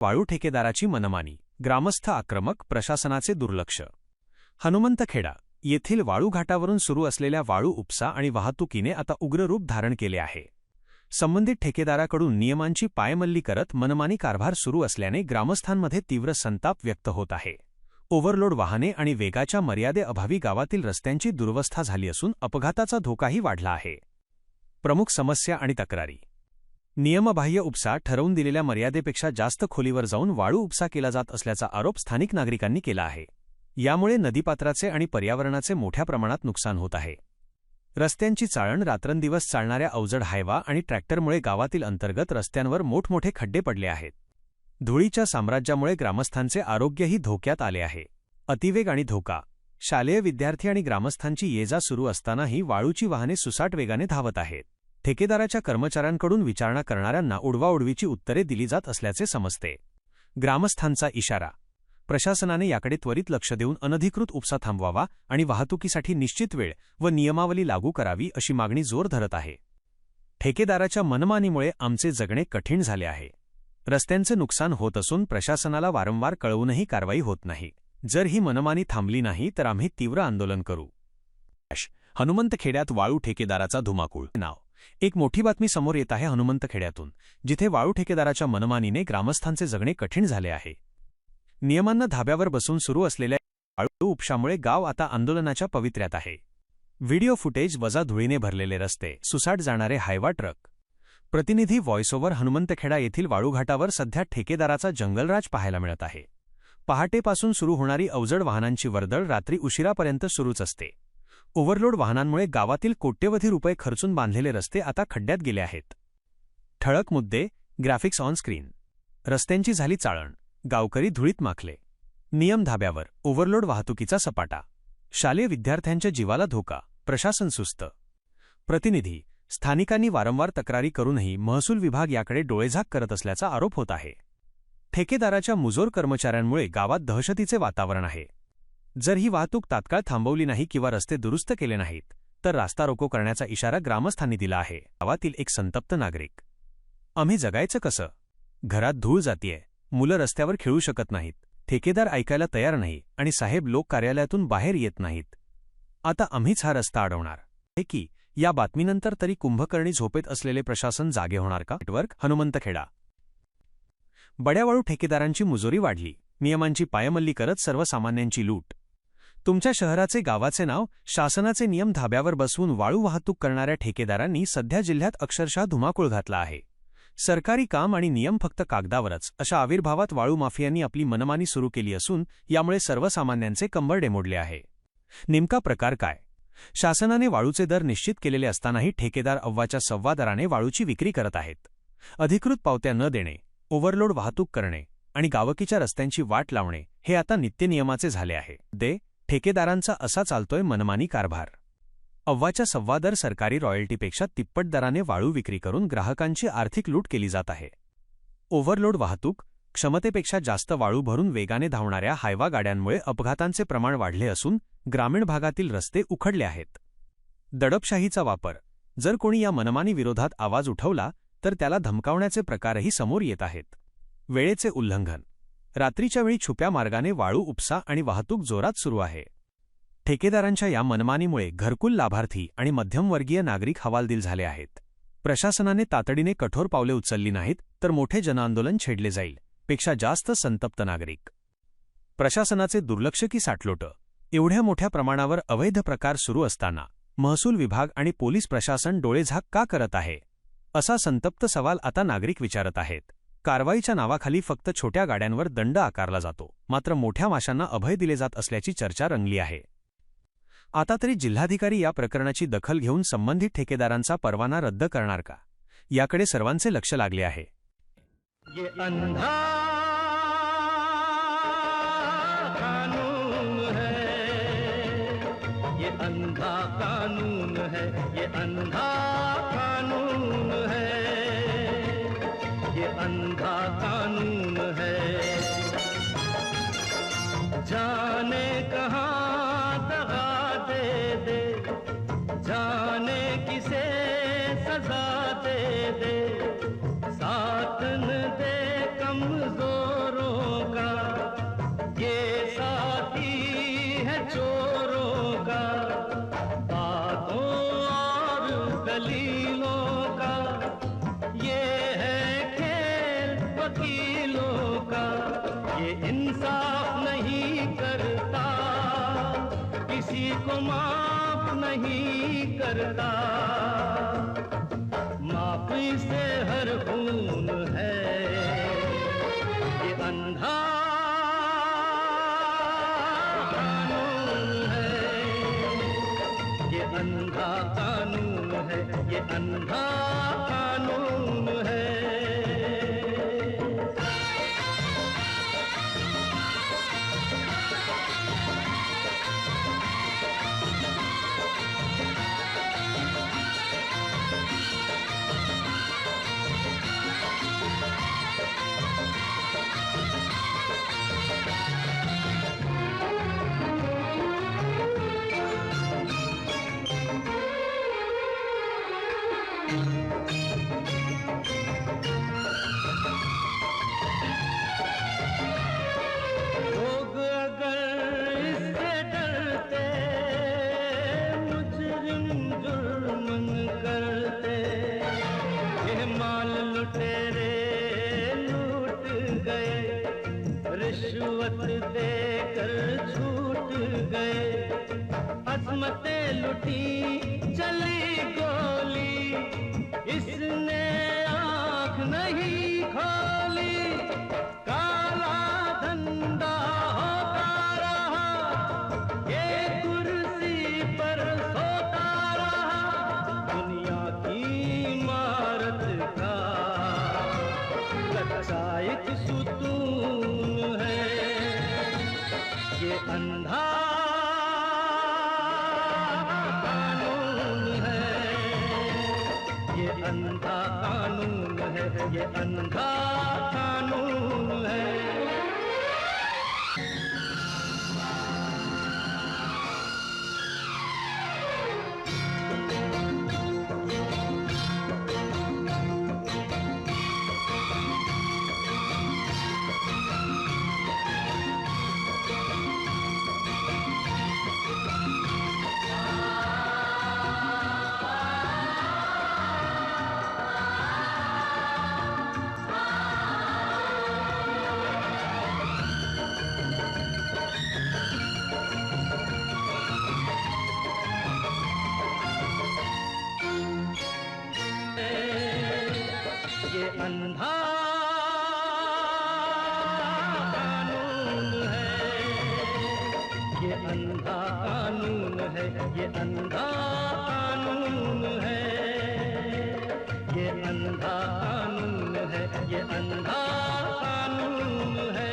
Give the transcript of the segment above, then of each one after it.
वाळू ठेकेदाराची मनमानी, ग्रामस्थ आक्रमक, प्रशासनाचे दुर्लक्ष. हनुमंतखेडा येथील वाळू घाटावरून सुरू असलेल्या वाळू उपसा आणि वाहतुकीने आता उग्र रूप धारण केले आहे. संबंधित ठेकेदाराकडून नियमांची पायमल्ली करत मनमानी कारभार सुरू असल्याने ग्रामस्थांमध्ये तीव्र संताप व्यक्त होत आहे. ओव्हरलोड वाहने आणि वेगाच्या मर्यादेअभावी गावातील रस्त्यांची दुरवस्था झाली असून अपघाताचा धोकाही वाढला आहे. प्रमुख समस्या आणि तक्रारी. नियमबाह्य उपसा, ठरवून दिलेल्या मर्यादेपेक्षा जास्त खोलीवर जाऊन वाळू उपसा केला जात असल्याचा आरोप स्थानिक नागरिकांनी केला आहे. यामुळे नदीपात्राचे आणि पर्यावरणाचे मोठ्या प्रमाणात नुकसान होत आहे. रस्त्यांची चाळण, रात्रंदिवस चालणाऱ्या अवजड हायवा आणि ट्रॅक्टरमुळे गावातील अंतर्गत रस्त्यांवर मोठमोठे खड्डे पडले आहेत. धुळीच्या साम्राज्यामुळे ग्रामस्थांचे आरोग्यही धोक्यात आले आहे. अतिवेग आणि धोका. शालेय विद्यार्थी आणि ग्रामस्थांची ये-जा सुरू असतानाही वाळूची वाहने सुसाट वेगाने धावत आहेत. ठेकेदाराच्या कर्मचाऱ्यांकडून विचारणा करणाऱ्यांना उडवाउडवीची उत्तरे दिली जात असल्याचे समजते. ग्रामस्थांचा इशारा. प्रशासनाने याकडे त्वरित लक्ष देऊन अनधिकृत उपसा थांबवावा आणि वाहतुकीसाठी निश्चित वेळ व नियमावली लागू करावी अशी मागणी जोर धरत आहे. ठेकेदाराच्या मनमानीमुळे आमचे जगणे कठीण झाले आहे. रस्त्यांचे नुकसान होत असून प्रशासनाला वारंवार कळवूनही कारवाई होत नाही. जर ही मनमानी थांबली नाही तर आम्ही तीव्र आंदोलन करू. हनुमंतखेड्यात वाळू ठेकेदाराचा धुमाकूळ. नाव. एक मोठी बातमी समोर येत आहे हनुमंतखेड्यातून, जिथे वाळू ठेकेदाराच्या मनमानीने ग्रामस्थांचे जगणे कठीण झाले आहे. नियमांना धाब्यावर बसून सुरू असलेल्या वाळू उपशामुळे गाव आता आंदोलनाच्या पवित्र्यात आहे. व्हिडिओ फुटेज वजा धुळीने भरलेले रस्ते, सुसाट जाणारे हायवा ट्रक. प्रतिनिधी व्हॉइस ओव्हर. हनुमंतखेडा येथील वाळूघाटावर सध्या ठेकेदाराचा जंगलराज पाहायला मिळत आहे. पहाटेपासून सुरू होणारी अवजड वाहनांची वर्दळ रात्री उशिरापर्यंत सुरूच असते. ओव्हरलोड वाहनांमुळे गावातील कोट्यवधी रुपये खर्चून बांधलेले रस्ते आता खड्ड्यात गेले आहेत. ठळक मुद्दे. Graphics on screen. रस्त्यांची झाली चाळण, गावकरी धुळीत माखले. नियम धाब्यावर, ओव्हरलोड वाहतुकीचा सपाटा. शालेय विद्यार्थ्यांच्या जीवाला धोका, प्रशासन सुस्त. प्रतिनिधी. स्थानिकांनी वारंवार तक्रारी करूनही महसूल विभाग याकडे डोळेझाक करत असल्याचा आरोप होत आहे. ठेकेदाराच्या मुजोर कर्मचाऱ्यांमुळे गावात दहशतीचे वातावरण आहे. जर ही वाहतूक तात्काळ थांबवली नाही किंवा रस्ते दुरुस्त केले नाहीत तर रास्ता रोको करण्याचा इशारा ग्रामस्थांनी दिला आहे. गावातील एक संतप्त नागरिक. आम्ही जगायचं कसं? घरात धूळ जातीये, मुलं रस्त्यावर खेळू शकत नाहीत, ठेकेदार ऐकायला तयार नाही आणि साहेब लोक कार्यालयातून बाहेर येत नाहीत. आता आम्हीच हा रस्ता अडवणार आहे की? या बातमीनंतर तरी कुंभकर्णी झोपेत असलेले प्रशासन जागे होणार का? नेटवर्क. हनुमंतखेडा. बड्या वाळू ठेकेदारांची मुजोरी वाढली, नियमांची पायमल्ली करत सर्वसामान्यांची लूट. तुमच्या शहराचे, गावाचे नाव, शासनाचे नियम धाब्यावर बसवून वाळू वाहतूक करणाऱ्या ठेकेदारांनी सध्या जिल्ह्यात अक्षरशः धुमाकूळ घातला आहे. सरकारी काम आणि नियम फक्त कागदावरच अशा आविर्भावात वाळू माफियांनी आपली मनमानी सुरू केली असून यामुळे सर्वसामान्यांचे कंबरडे मोडले आहे. नेमका प्रकार काय? शासनाने वाळूचे दर निश्चित केलेले असतानाही ठेकेदार अव्वाच्या सव्वा दराने वाळूची विक्री करत आहेत. अधिकृत पावत्या न देणे, ओव्हरलोड वाहतूक करणे आणि गावकीच्या रस्त्यांची वाट लावणे हे आता नित्यनियमाचे झाले आहे. ठेकेदारांचा असा चालतोय मनमानी कारभार. अव्वाच्या सव्वा दर सरकारी रॉयल्टीपेक्षा तिप्पट दराने वाळू विक्री करून ग्राहकांची आर्थिक लूट केली जात आहे. ओव्हरलोड वाहतूक, क्षमतेपेक्षा जास्त वाळू भरून वेगाने धावणाऱ्या हायवा गाड्यांमुळे अपघातांचे प्रमाण वाढले असून ग्रामीण भागातील रस्ते उखडले आहेत. दडपशाहीचा वापर. जर कोणी या मनमानी विरोधात आवाज उठवला तर त्याला धमकावण्याचे प्रकारही समोर येत आहेत. वेळेचे उल्लंघन. रात्रीच्या वेळी छुप्या मार्गाने वाळू उपसा आणि वाहतूक जोरात सुरू आहे. ठेकेदारांच्या या मनमानीमुळे घरकुल लाभार्थी आणि मध्यमवर्गीय नागरिक हवालदिल झाले आहेत. प्रशासनाने तातडीने कठोर पावले उचलली नाहीत तर मोठे जनआंदोलन छेडले जाईल. पेक्षा जास्त संतप्त नागरिक. प्रशासनाचे दुर्लक्ष की साटलोट. एवढ्या मोठ्या प्रमाणावर अवैध प्रकार सुरू असताना महसूल विभाग आणि पोलीस प्रशासन डोळेझाक का करत आहे, असा संतप्त सवाल आता नागरिक विचारत आहेत. कारवाईच्या नावाखाली फक्त छोट्या गाड्यांवर दंड आकारला जातो, मात्र मोठ्या माशांना अभय दिले जात असल्याची चर्चा रंगली आहे. आता तरी जिल्हाधिकारी या प्रकरणाची दखल घेऊन संबंधित ठेकेदारांचा परवाना रद्द करणार का, याकडे सर्वांचे लक्ष लागले आहे. ये अंधा कानून है, ये अंधा कानून है, ये अंधा कानून है, ये अंधा कानून है. जाने कहाँ दगा दे दे, जाने किसे सजा दे दे, साथ न दे कमजोरों का, ये साथी है चोरों का, बातों और दलीलों का, ये है खेल वकीलों का। ये इंसाफ नहीं करता, किसी को माफ नहीं करता, माफी से हर खून है ये अंधा कानून है, ये अंधा कानून है, ये अंधा कानून है। लोग अगर इससे डरते, मुजरिम जुर्म करते, ये माल लुटेरे लूट गए, रिश्वत देकर छूट गए, अजमतें लुटी चली गोली, इसने आँख नहीं खोली, काला धंधा होता रहा, ये कुर्सी पर सोता रहा, दुनिया की इमारत का कच्चा एक सुतून है ये अंधा कानून है, ये अंधा कानून है, ये अंधा कानून है। ये अंधा कानून है, ये अंधा कानून है, ये अंधा कानून है, ये अंधा कानून है, ये अंधा कानून है,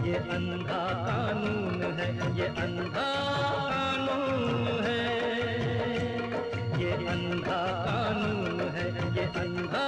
ये अंधा कानून है, ये अंधा कानून है, ये अंधा कानून है, ये अंधा